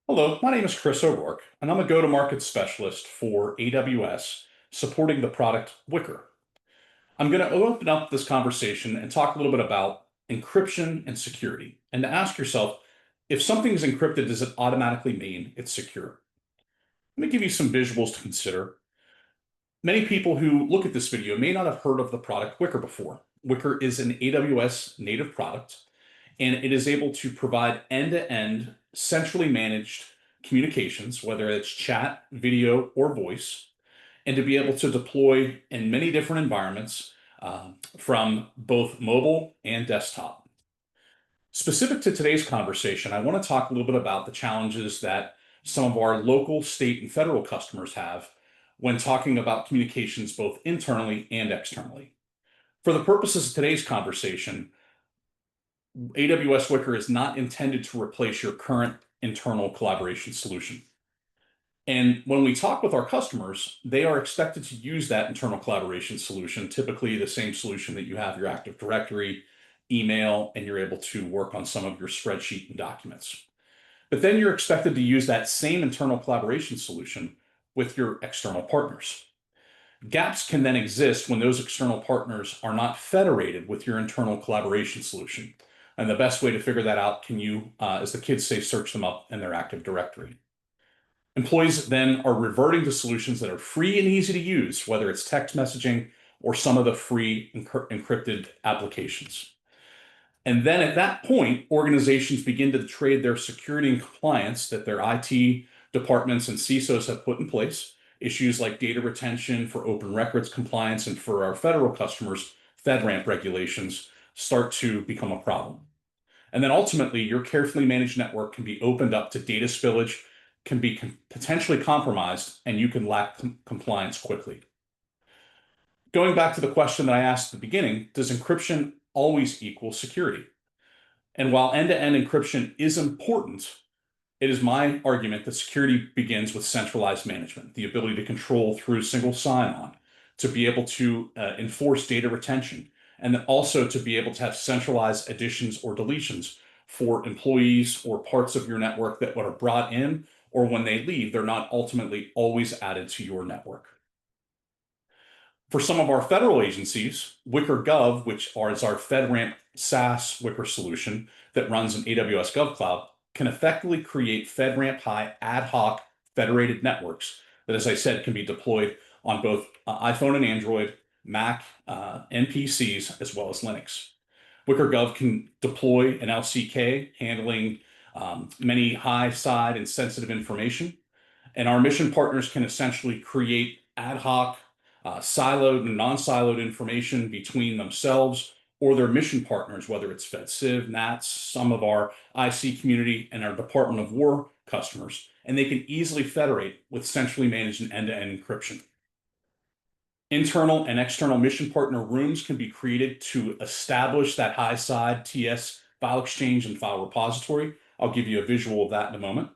Hello, my name is Chris O'Rourke, and I'm a go-to-market specialist for AWS supporting the product Wickr. I'm going to open up this conversation and talk a little bit about encryption and security, and to ask yourself, if something is encrypted, does it automatically mean it's secure? Let me give you some visuals to consider. Many people who look at this video may not have heard of the product Wickr before. Wickr is an AWS native product, and it is able to provide end-to-end centrally managed communications, whether it's chat, video, or voice, and to be able to deploy in many different environments from both mobile and desktop. Specific to today's conversation, I want to talk a little bit about the challenges that some of our local, state, and federal customers have when talking about communications both internally and externally. For the purposes of today's conversation, AWS Wickr is not intended to replace your current internal collaboration solution. And when we talk with our customers, they are expected to use that internal collaboration solution, typically the same solution that you have your Active Directory, email, and you're able to work on some of your spreadsheet and documents. But then you're expected to use that same internal collaboration solution with your external partners. Gaps can then exist when those external partners are not federated with your internal collaboration solution. And the best way to figure that out, can you, as the kids say, search them up in their Active Directory. Employees then are reverting to solutions that are free and easy to use, whether it's text messaging or some of the free encrypted applications. And then at that point, organizations begin to trade their security and compliance that their IT departments and CISOs have put in place. Issues like data retention for open records compliance and for our federal customers, FedRAMP regulations start to become a problem. And then ultimately, your carefully managed network can be opened up to data spillage, can be potentially compromised, and you can lack compliance quickly. Going back to the question that I asked at the beginning, does encryption always equal security? And while end-to-end encryption is important, it is my argument that security begins with centralized management, the ability to control through single sign-on, to be able to enforce data retention, and then also to be able to have centralized additions or deletions for employees or parts of your network that are brought in, or when they leave, they're not ultimately always added to your network. For some of our federal agencies, Wickr Gov, which is our FedRAMP SaaS Wickr solution that runs in AWS GovCloud, can effectively create FedRAMP High ad hoc federated networks that, as I said, can be deployed on both iPhone and Android, Mac, and PCs, as well as Linux. Wickr Gov can deploy an LCK handling many high side and sensitive information. And our mission partners can essentially create ad hoc, siloed and non-siloed information between themselves or their mission partners, whether it's FedCiv, NATS, some of our IC community, and our Department of War customers. And they can easily federate with centrally managed and end-to-end encryption. Internal and external mission partner rooms can be created to establish that high side TS file exchange and file repository. I'll give you a visual of that in a moment.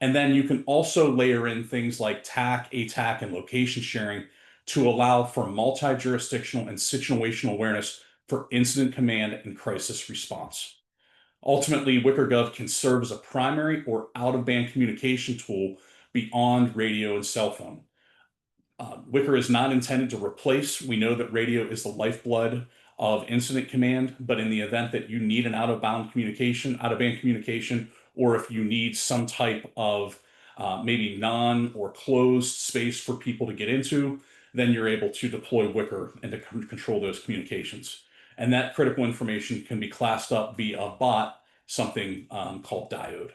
And then you can also layer in things like TAC, ATAC, and location sharing to allow for multi-jurisdictional and situational awareness for incident command and crisis response. Ultimately, Wickr Gov can serve as a primary or out-of-band communication tool beyond radio and cell phone. Wickr is not intended to replace. We know that radio is the lifeblood of incident command, but in the event that you need an out-of-band communication, or if you need some type of maybe non or closed space for people to get into, then you're able to deploy Wickr and to control those communications. And that critical information can be classed up via a bot, something called diode.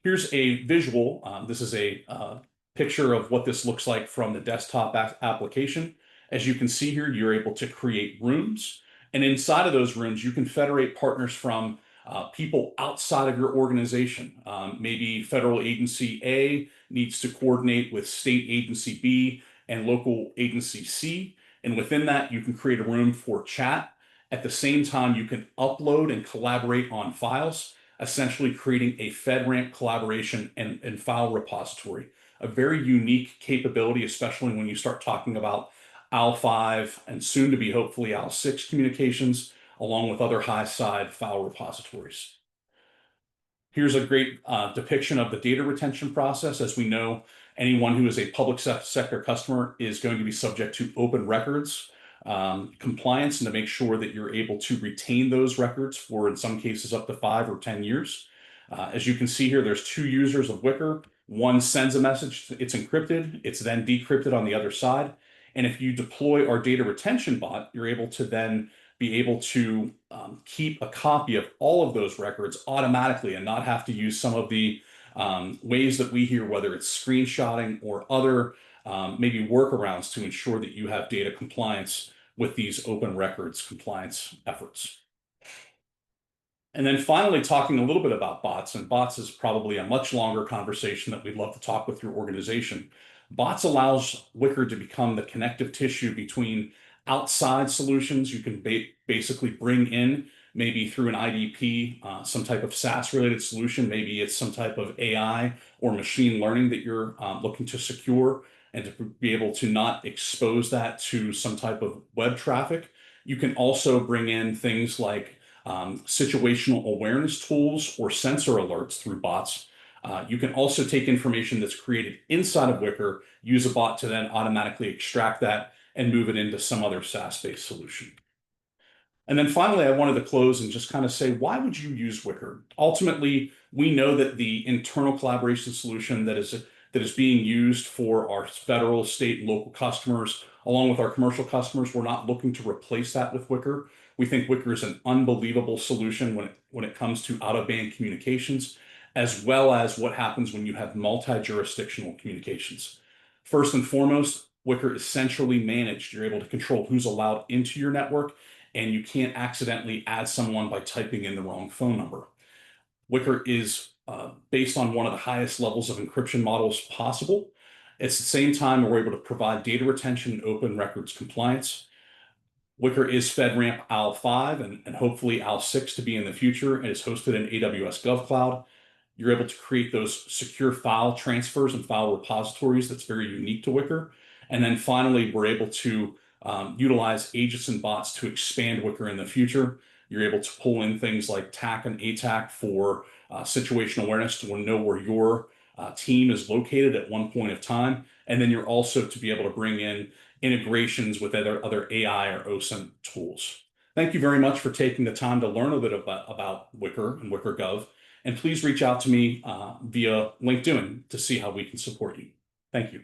Here's a visual. This is a picture of what this looks like from the desktop application. As you can see here, you're able to create rooms. And inside of those rooms, you can federate partners from people outside of your organization. Maybe federal agency A needs to coordinate with state agency B and local agency C. And within that, you can create a room for chat. At the same time, you can upload and collaborate on files, essentially creating a FedRAMP collaboration and file repository. A very unique capability, especially when you start talking about AL5 and soon to be hopefully AL6 communications, along with other high side file repositories. Here's a great depiction of the data retention process. As we know, anyone who is a public sector customer is going to be subject to open records compliance, and to make sure that you're able to retain those records for, in some cases, up to 5 or 10 years. As you can see here, there's two users of Wickr. One sends a message, it's encrypted, it's then decrypted on the other side. And if you deploy our data retention bot, you're able to then be able to keep a copy of all of those records automatically and not have to use some of the ways that we hear, whether it's screenshotting or other maybe workarounds to ensure that you have data compliance with these open records compliance efforts. And then finally, talking a little bit about bots, and bots is probably a much longer conversation that we'd love to talk with your organization. Bots allows Wickr to become the connective tissue between outside solutions. You can basically bring in, maybe through an IDP, some type of SaaS related solution. Maybe it's some type of AI or machine learning that you're looking to secure, and to be able to not expose that to some type of web traffic. You can also bring in things like situational awareness tools or sensor alerts through bots. You can also take information that's created inside of Wickr, use a bot to then automatically extract that and move it into some other SaaS-based solution. And then finally, I wanted to close and just kind of say, why would you use Wickr? Ultimately, we know that the internal collaboration solution that is being used for our federal, state, and local customers, along with our commercial customers, we're not looking to replace that with Wickr. We think Wickr is an unbelievable solution when it comes to out-of-band communications, as well as what happens when you have multi-jurisdictional communications. First and foremost, Wickr is centrally managed. You're able to control who's allowed into your network, and you can't accidentally add someone by typing in the wrong phone number. Wickr is based on one of the highest levels of encryption models possible. At the same time, we're able to provide data retention and open records compliance. Wickr is FedRAMP AL5 and hopefully AL6 to be in the future, and is hosted in AWS GovCloud. You're able to create those secure file transfers and file repositories that's very unique to Wickr. And then finally, we're able to utilize agents and bots to expand Wickr in the future. You're able to pull in things like TAC and ATAC for situational awareness to know where your team is located at one point of time. And then you're also to be able to bring in integrations with other AI or OSINT tools. Thank you very much for taking the time to learn a bit about Wickr and Wickr Gov. And please reach out to me via LinkedIn to see how we can support you. Thank you.